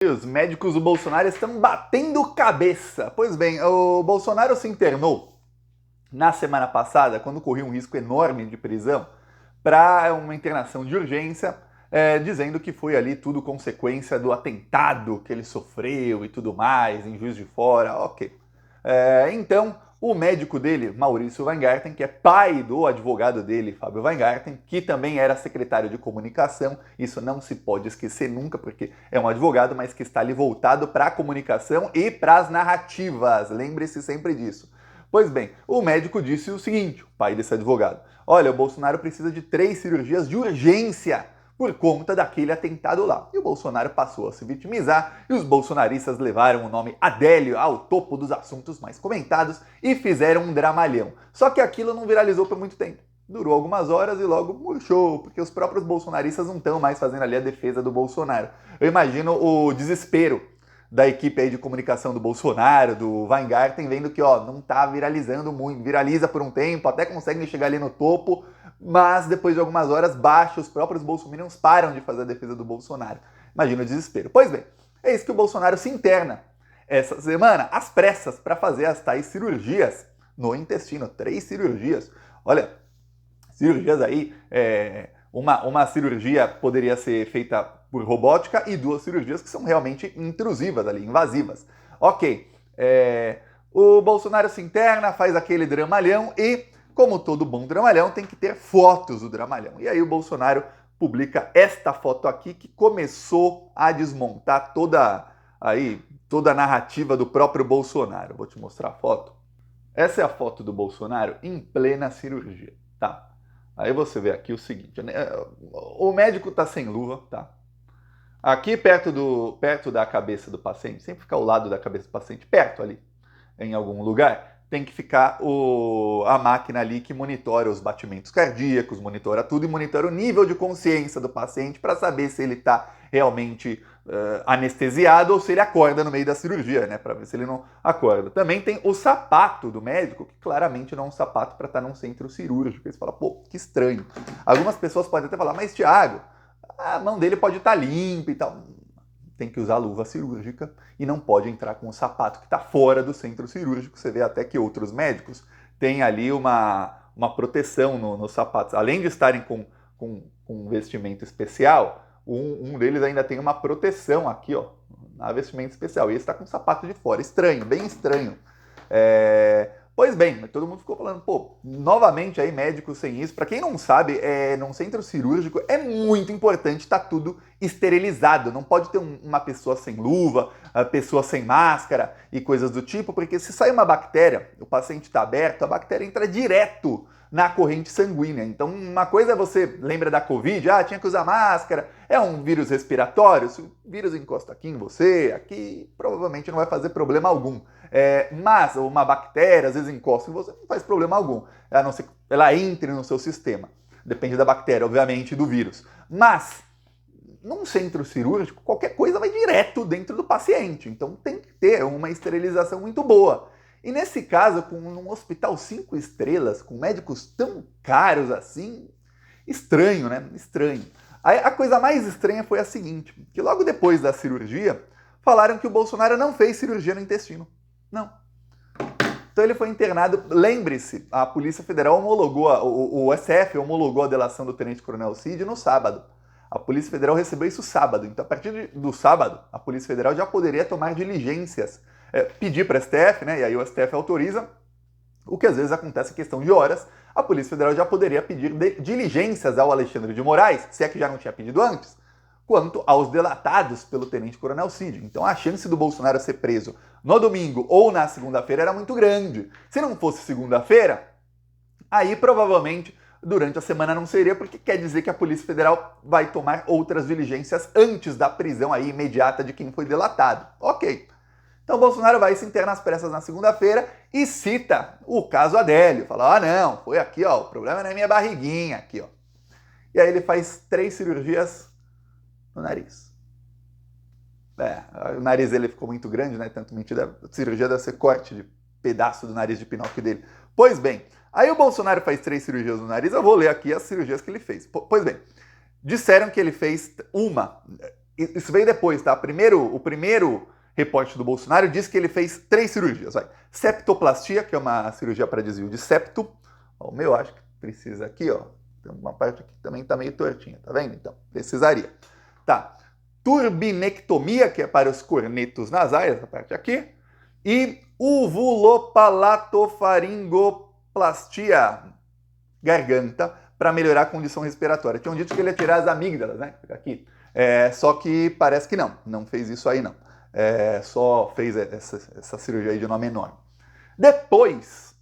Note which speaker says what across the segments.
Speaker 1: E os médicos do Bolsonaro estão batendo cabeça. Pois bem, o Bolsonaro se internou na semana passada, quando corria um risco enorme de prisão, para uma internação de urgência, dizendo que foi ali tudo consequência do atentado que ele sofreu e tudo mais, em Juiz de Fora, ok. Então, o médico dele, Maurício Weingarten, que é pai do advogado dele, Fábio Weingarten, que também era secretário de comunicação, isso não se pode esquecer nunca, porque é um advogado, mas que está ali voltado para a comunicação e para as narrativas, lembre-se sempre disso. Pois bem, o médico disse o seguinte, o pai desse advogado: olha, o Bolsonaro precisa de 3 cirurgias de urgência por conta daquele atentado lá. E o Bolsonaro passou a se vitimizar e os bolsonaristas levaram o nome Adélio ao topo dos assuntos mais comentados e fizeram um dramalhão. Só que aquilo não viralizou por muito tempo. Durou algumas horas e logo murchou, porque os próprios bolsonaristas não estão mais fazendo ali a defesa do Bolsonaro. Eu imagino o desespero da equipe aí de comunicação do Bolsonaro, do Weingarten, vendo que não tá viralizando muito, viraliza por um tempo, até consegue chegar ali no topo, mas depois de algumas horas baixa, os próprios bolsominions param de fazer a defesa do Bolsonaro. Imagina o desespero. Pois bem, é isso que o Bolsonaro se interna essa semana, às pressas, para fazer as tais cirurgias no intestino. 3 cirurgias. Olha, cirurgias aí, uma cirurgia poderia ser feita por robótica e 2 cirurgias que são realmente intrusivas ali, invasivas. Ok, o Bolsonaro se interna, faz aquele dramalhão e, como todo bom dramalhão, tem que ter fotos do dramalhão. E aí o Bolsonaro publica esta foto aqui que começou a desmontar toda a narrativa do próprio Bolsonaro. Vou te mostrar a foto. Essa é a foto do Bolsonaro em plena cirurgia, tá? Aí você vê aqui o seguinte, o médico tá sem luva, tá? Aqui perto da cabeça do paciente, sempre fica ao lado da cabeça do paciente, perto ali, em algum lugar, tem que ficar a máquina ali que monitora os batimentos cardíacos, monitora tudo e monitora o nível de consciência do paciente para saber se ele está realmente anestesiado ou se ele acorda no meio da cirurgia, né? Para ver se ele não acorda. Também tem o sapato do médico, que claramente não é um sapato para estar num centro cirúrgico. Você fala, pô, que estranho. Algumas pessoas podem até falar, mas Thiago, a mão dele pode estar limpa e tal. Tem que usar luva cirúrgica e não pode entrar com o sapato que está fora do centro cirúrgico. Você vê até que outros médicos têm ali uma proteção nos sapatos. Além de estarem com um vestimento especial, um deles ainda tem uma proteção aqui, ó, na vestimenta especial. E esse está com o sapato de fora. Estranho, bem estranho. Pois bem, todo mundo ficou falando, pô, novamente aí médicos sem isso. Para quem não sabe, num centro cirúrgico é muito importante estar tudo esterilizado. Não pode ter uma pessoa sem luva, pessoa sem máscara e coisas do tipo, porque se sai uma bactéria, o paciente está aberto, a bactéria entra direto na corrente sanguínea. Então, uma coisa é você lembra da Covid, tinha que usar máscara, é um vírus respiratório, se o vírus encosta aqui em você, aqui provavelmente não vai fazer problema algum. Mas uma bactéria, às vezes encosta em você, não faz problema algum, a não ser que ela entre no seu sistema. Depende da bactéria, obviamente, do vírus. Mas, num centro cirúrgico, qualquer coisa vai direto dentro do paciente. Então tem que ter uma esterilização muito boa. E nesse caso, com um hospital 5 estrelas, com médicos tão caros assim, estranho, né? Estranho. Aí, a coisa mais estranha foi a seguinte, que logo depois da cirurgia, falaram que o Bolsonaro não fez cirurgia no intestino. Não. Então ele foi internado. Lembre-se, a Polícia Federal homologou, o SF homologou a delação do Tenente-Coronel Cid no sábado. A Polícia Federal recebeu isso sábado. Então, a partir do sábado, a Polícia Federal já poderia tomar diligências, pedir para o STF, né? E aí o STF autoriza, o que às vezes acontece em questão de horas. A Polícia Federal já poderia pedir diligências ao Alexandre de Moraes, se é que já não tinha pedido antes, quanto aos delatados pelo Tenente-Coronel Cid. Então a chance do Bolsonaro ser preso no domingo ou na segunda-feira era muito grande. Se não fosse segunda-feira, aí provavelmente durante a semana não seria, porque quer dizer que a Polícia Federal vai tomar outras diligências antes da prisão aí imediata de quem foi delatado. Ok. Então o Bolsonaro vai se internar às pressas na segunda-feira e cita o caso Adélio. Fala, não, foi aqui, ó, o problema não é minha barriguinha, aqui, ó. E aí ele faz 3 cirurgias no nariz. O nariz dele ficou muito grande, né? Tanto mentira, a cirurgia deve ser corte de pedaço do nariz de Pinóquio dele. Pois bem, aí o Bolsonaro faz 3 cirurgias no nariz, eu vou ler aqui as cirurgias que ele fez. Pois bem, disseram que ele fez uma Isso veio depois, tá? O primeiro reporte do Bolsonaro diz que ele fez 3 cirurgias. Vai. Septoplastia, que é uma cirurgia para desvio de septo. Ó, o meu acho que precisa aqui, ó. Tem uma parte aqui que também tá meio tortinha, tá vendo? Então, precisaria. Tá. Turbinectomia, que é para os cornetos nasais, essa parte aqui. E uvulopalatofaringoplastia, garganta, para melhorar a condição respiratória. Tinham dito que ele ia tirar as amígdalas, né? Aqui. Só que parece que não fez isso aí não. Só fez essa cirurgia aí de nome enorme. Depois,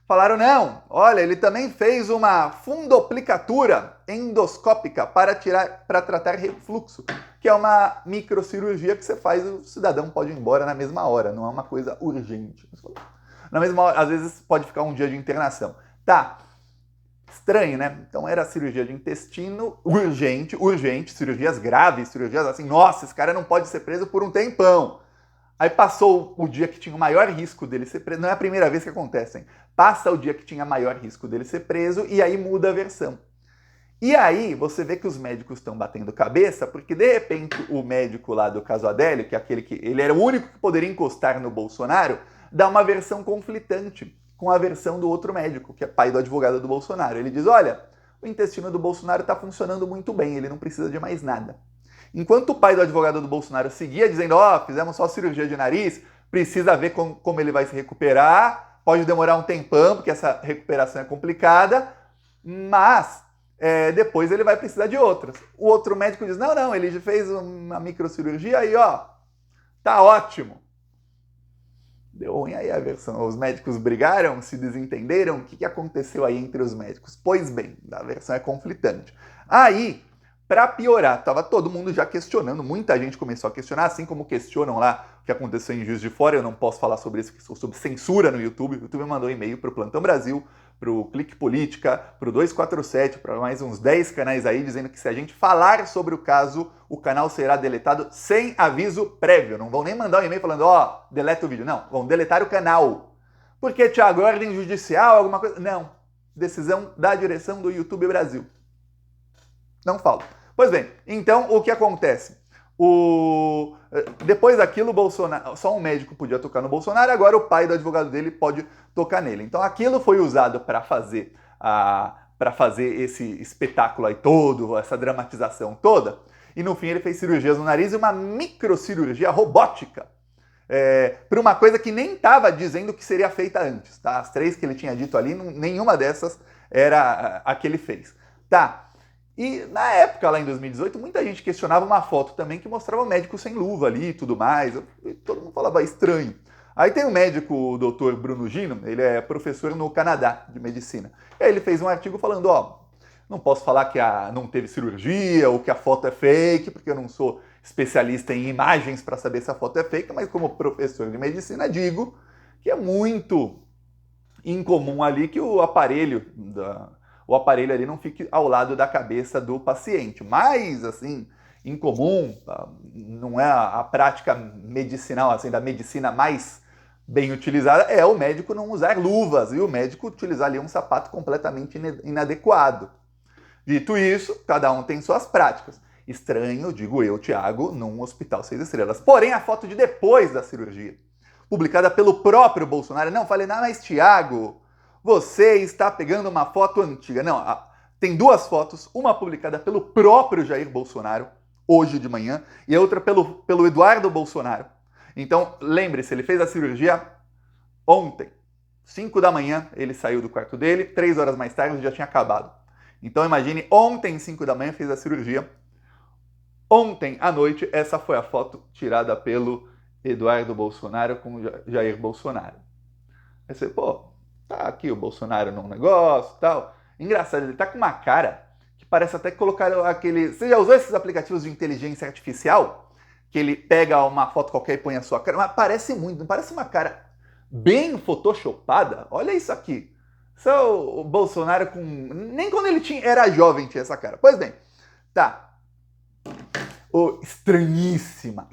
Speaker 1: falaram, não, olha, ele também fez uma fundoplicatura endoscópica para tratar refluxo, que é uma microcirurgia que você faz e o cidadão pode ir embora na mesma hora, não é uma coisa urgente. Na mesma hora, às vezes pode ficar um dia de internação. Tá, estranho, né? Então era cirurgia de intestino urgente, cirurgias graves, cirurgias assim, nossa, esse cara não pode ser preso por um tempão. Aí passou o dia que tinha o maior risco dele ser preso, não é a primeira vez que acontece, hein? Passa o dia que tinha maior risco dele ser preso e aí muda a versão. E aí você vê que os médicos estão batendo cabeça, porque de repente o médico lá do caso Adélio, que é aquele que ele era o único que poderia encostar no Bolsonaro, dá uma versão conflitante com a versão do outro médico, que é pai do advogado do Bolsonaro. Ele diz, olha, o intestino do Bolsonaro está funcionando muito bem, ele não precisa de mais nada. Enquanto o pai do advogado do Bolsonaro seguia dizendo, ó, fizemos só cirurgia de nariz, precisa ver como ele vai se recuperar, pode demorar um tempão, porque essa recuperação é complicada, mas depois ele vai precisar de outras. O outro médico diz, não, ele já fez uma microcirurgia aí, ó, tá ótimo. Deu ruim aí a versão. Os médicos brigaram, se desentenderam. O que aconteceu aí entre os médicos? Pois bem, a versão é conflitante. Aí, para piorar, tava todo mundo já questionando, muita gente começou a questionar, assim como questionam lá o que aconteceu em Juiz de Fora. Eu não posso falar sobre isso, porque sou sob censura no YouTube. O YouTube mandou e-mail para o Plantão Brasil, para o Clique Política, para o 247, para mais uns 10 canais aí, dizendo que se a gente falar sobre o caso, o canal será deletado sem aviso prévio. Não vão nem mandar um e-mail falando, ó, deleta o vídeo. Não, vão deletar o canal. Porque, Thiago, ordem judicial, alguma coisa? Não. Decisão da direção do YouTube Brasil. Não falo. Pois bem, então o que acontece? Depois daquilo, Bolsonaro, só um médico podia tocar no Bolsonaro, agora o pai do advogado dele pode tocar nele. Então aquilo foi usado para fazer esse espetáculo aí todo, essa dramatização toda, e no fim ele fez cirurgias no nariz e uma microcirurgia robótica. Para uma coisa que nem estava dizendo que seria feita antes, tá? As 3 que ele tinha dito ali, nenhuma dessas era a que ele fez. Tá. E na época, lá em 2018, muita gente questionava uma foto também que mostrava o médico sem luva ali e tudo mais. E todo mundo falava estranho. Aí tem o médico, o Dr. Bruno Gino, ele é professor no Canadá de medicina. E aí ele fez um artigo falando, ó, não posso falar que não teve cirurgia ou que a foto é fake, porque eu não sou especialista em imagens para saber se a foto é fake, mas como professor de medicina digo que é muito incomum ali que o aparelho ali não fique ao lado da cabeça do paciente. Mas, assim, incomum, não é a prática medicinal, assim, da medicina mais bem utilizada, é o médico não usar luvas e o médico utilizar ali um sapato completamente inadequado. Dito isso, cada um tem suas práticas. Estranho, digo eu, Thiago, num hospital 6 estrelas. Porém, a foto de depois da cirurgia, publicada pelo próprio Bolsonaro, não, falei, não, mas Thiago, você está pegando uma foto antiga. Não, tem 2 fotos, uma publicada pelo próprio Jair Bolsonaro, hoje de manhã, e a outra pelo Eduardo Bolsonaro. Então, lembre-se, ele fez a cirurgia ontem. 5 da manhã, ele saiu do quarto dele, 3 horas mais tarde, já tinha acabado. Então, imagine, ontem, 5 da manhã, fez a cirurgia. Ontem, à noite, essa foi a foto tirada pelo Eduardo Bolsonaro com o Jair Bolsonaro. Aí você, pô, tá aqui o Bolsonaro num negócio e tal. Engraçado, ele tá com uma cara que parece até que colocaram aquele... Você já usou esses aplicativos de inteligência artificial? Que ele pega uma foto qualquer e põe a sua cara? Mas parece muito, não parece uma cara bem photoshopada? Olha isso aqui. Isso é o Bolsonaro com... Nem quando ele era jovem tinha essa cara. Pois bem, tá. Estranhíssima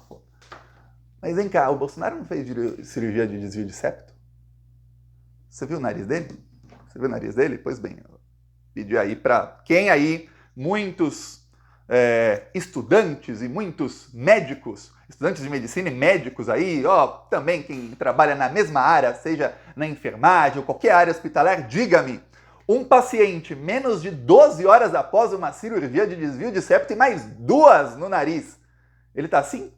Speaker 1: foto. Mas vem cá, o Bolsonaro não fez cirurgia de desvio de septo? Você viu o nariz dele? Você viu o nariz dele? Pois bem, eu pedi aí para quem aí, muitos estudantes e muitos médicos, estudantes de medicina e médicos aí, também quem trabalha na mesma área, seja na enfermagem ou qualquer área hospitalar, diga-me, um paciente menos de 12 horas após uma cirurgia de desvio de septo e mais 2 no nariz, ele tá assim?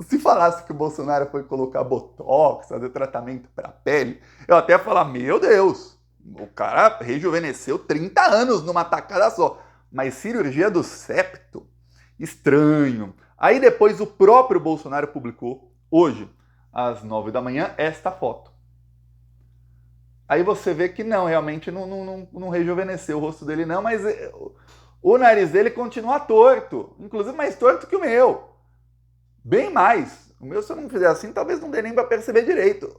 Speaker 1: Se falasse que o Bolsonaro foi colocar botox, fazer tratamento para a pele, eu até ia falar, meu Deus, o cara rejuvenesceu 30 anos numa tacada só. Mas cirurgia do septo, estranho. Aí depois o próprio Bolsonaro publicou, hoje, às 9 da manhã, esta foto. Aí você vê que não, realmente não rejuvenesceu o rosto dele não, mas o nariz dele continua torto, inclusive mais torto que o meu. Bem mais. O meu, se eu não fizer assim, talvez não dê nem para perceber direito.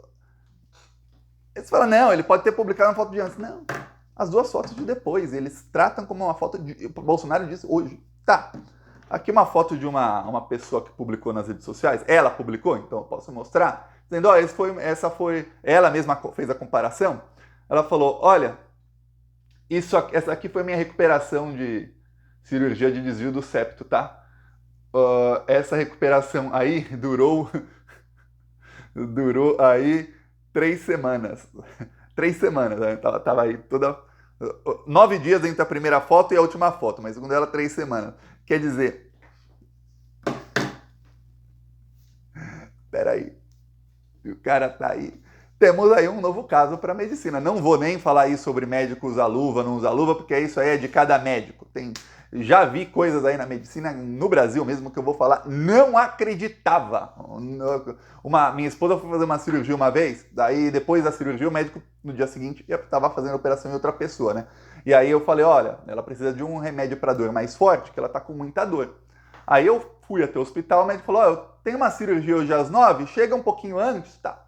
Speaker 1: Eles falam, não, ele pode ter publicado uma foto de antes. Não, as 2 fotos de depois. Eles tratam como uma foto de... O Bolsonaro disse hoje. Tá, aqui uma foto de uma pessoa que publicou nas redes sociais. Ela publicou, então eu posso mostrar. Dizendo, essa foi... Ela mesma fez a comparação. Ela falou, olha, essa aqui foi a minha recuperação de cirurgia de desvio do septo, tá? Essa recuperação aí durou aí 3 semanas. 3 semanas, né? Tava aí toda... 9 dias entre a primeira foto e a última foto, mas segundo ela, 3 semanas. Quer dizer... Peraí. O cara tá aí. Temos aí um novo caso para medicina. Não vou nem falar aí sobre médico usar luva, não usar luva, porque isso aí é de cada médico. Já vi coisas aí na medicina, no Brasil mesmo, que eu vou falar, não acreditava. Minha esposa foi fazer uma cirurgia uma vez, daí depois da cirurgia o médico, no dia seguinte, estava fazendo a operação em outra pessoa, né? E aí eu falei, olha, ela precisa de um remédio para dor mais forte, que ela tá com muita dor. Aí eu fui até o hospital, o médico falou, eu tenho uma cirurgia hoje às 9, chega um pouquinho antes, tá.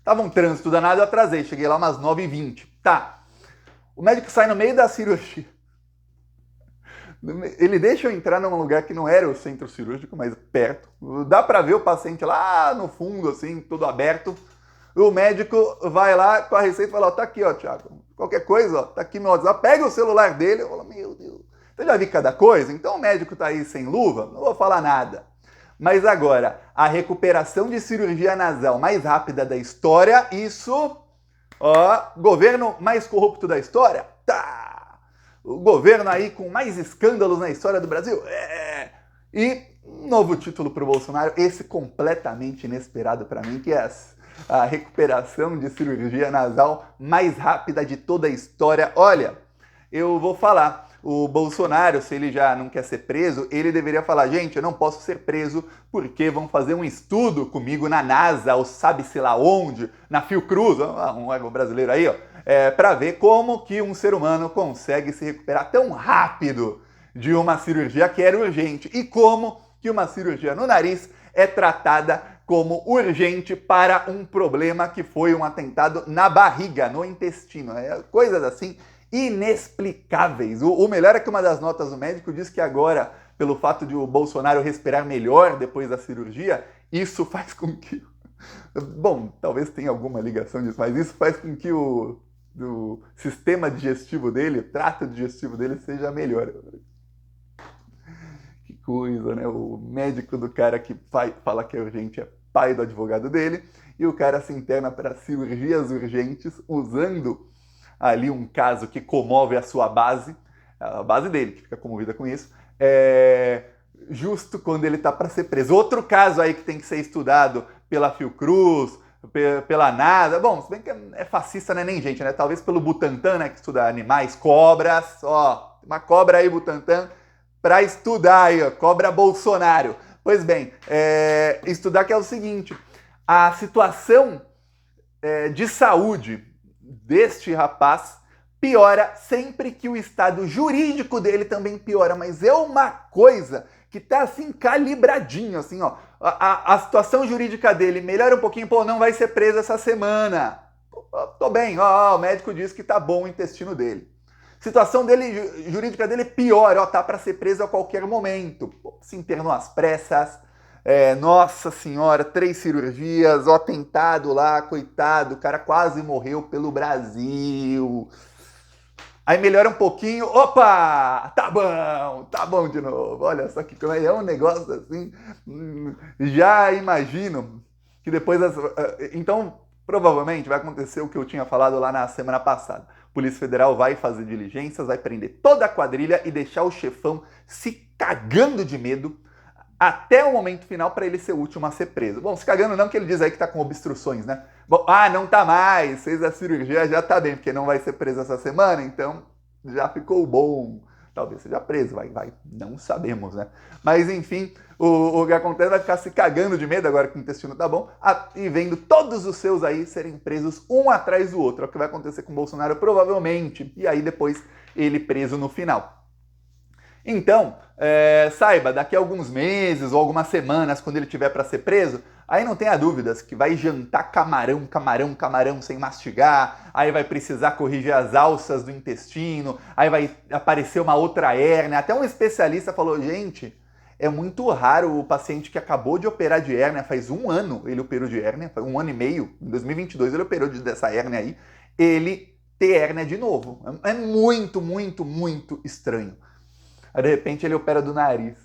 Speaker 1: Tava um trânsito danado, eu atrasei, cheguei lá umas 9h20, tá. O médico sai no meio da cirurgia. Ele deixa eu entrar num lugar que não era o centro cirúrgico, mas perto. Dá pra ver o paciente lá no fundo, assim, todo aberto. O médico vai lá com a receita e fala, tá aqui, Thiago. Qualquer coisa, tá aqui meu WhatsApp. Pega o celular dele. Eu falo, meu Deus. Você já viu cada coisa? Então o médico tá aí sem luva, não vou falar nada. Mas agora, a recuperação de cirurgia nasal mais rápida da história, isso... governo mais corrupto da história? Tá! O governo aí com mais escândalos na história do Brasil? E um novo título para o Bolsonaro, esse completamente inesperado para mim, que é a recuperação de cirurgia nasal mais rápida de toda a história. Olha, eu vou falar, o Bolsonaro, se ele já não quer ser preso, ele deveria falar, gente, eu não posso ser preso porque vão fazer um estudo comigo na NASA, ou sabe-se lá onde, na Fiocruz, um órgão brasileiro aí, para ver como que um ser humano consegue se recuperar tão rápido de uma cirurgia que era urgente e como que uma cirurgia no nariz é tratada como urgente para um problema que foi um atentado na barriga, no intestino. Coisas assim inexplicáveis. O melhor é que uma das notas do médico diz que agora, pelo fato de o Bolsonaro respirar melhor depois da cirurgia, isso faz com que... Bom, talvez tenha alguma ligação disso, mas isso faz com que o sistema digestivo dele, o trato digestivo dele seja melhor. Que coisa, né? O médico do cara que fala que é urgente é pai do advogado dele, e o cara se interna para cirurgias urgentes usando ali um caso que comove a sua base, a base dele, que fica comovida com isso, justo quando ele está para ser preso. Outro caso aí que tem que ser estudado pela Fiocruz, pela NASA, bom, se bem que é fascista, né, nem gente, né, talvez pelo Butantan, né, que estuda animais, cobras, uma cobra aí, Butantan, para estudar aí, cobra Bolsonaro. Pois bem, estudar que é o seguinte, a situação de saúde deste rapaz piora sempre que o estado jurídico dele também piora, mas é uma coisa que tá assim calibradinho, assim, ó. A situação jurídica dele melhora um pouquinho, não vai ser preso essa semana. Tô bem, o médico diz que tá bom o intestino dele. Situação dele, jurídica dele piora, tá para ser preso a qualquer momento. Se internou às pressas. Nossa senhora, 3 cirurgias, atentado lá, coitado, o cara quase morreu pelo Brasil. Aí melhora um pouquinho, opa, tá bom de novo. Olha só que é um negócio assim, já imagino que depois... Então, provavelmente vai acontecer o que eu tinha falado lá na semana passada. A Polícia Federal vai fazer diligências, vai prender toda a quadrilha e deixar o chefão se cagando de medo até o momento final para ele ser o último a ser preso. Bom, se cagando não, que ele diz aí que tá com obstruções, né? Bom, não tá mais, fez a cirurgia, já tá bem, porque não vai ser preso essa semana, então já ficou bom. Talvez seja preso, vai, não sabemos, né? Mas enfim, o que acontece vai ficar se cagando de medo agora que o intestino tá bom e vendo todos os seus aí serem presos um atrás do outro. É o que vai acontecer com o Bolsonaro provavelmente, e aí depois ele preso no final. Então, saiba, daqui a alguns meses ou algumas semanas, quando ele tiver para ser preso, aí não tenha dúvidas que vai jantar camarão sem mastigar, aí vai precisar corrigir as alças do intestino, aí vai aparecer uma outra hérnia. Até um especialista falou, gente, é muito raro o paciente que acabou de operar de hérnia, faz um ano ele operou de hérnia, faz um ano e meio, em 2022 ele operou dessa hérnia aí, ele ter hérnia de novo. É muito, muito, muito estranho. Aí, de repente, ele opera do nariz.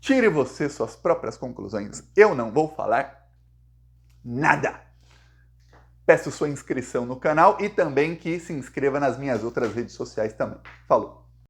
Speaker 1: Tire você suas próprias conclusões. Eu não vou falar nada. Peço sua inscrição no canal e também que se inscreva nas minhas outras redes sociais também. Falou!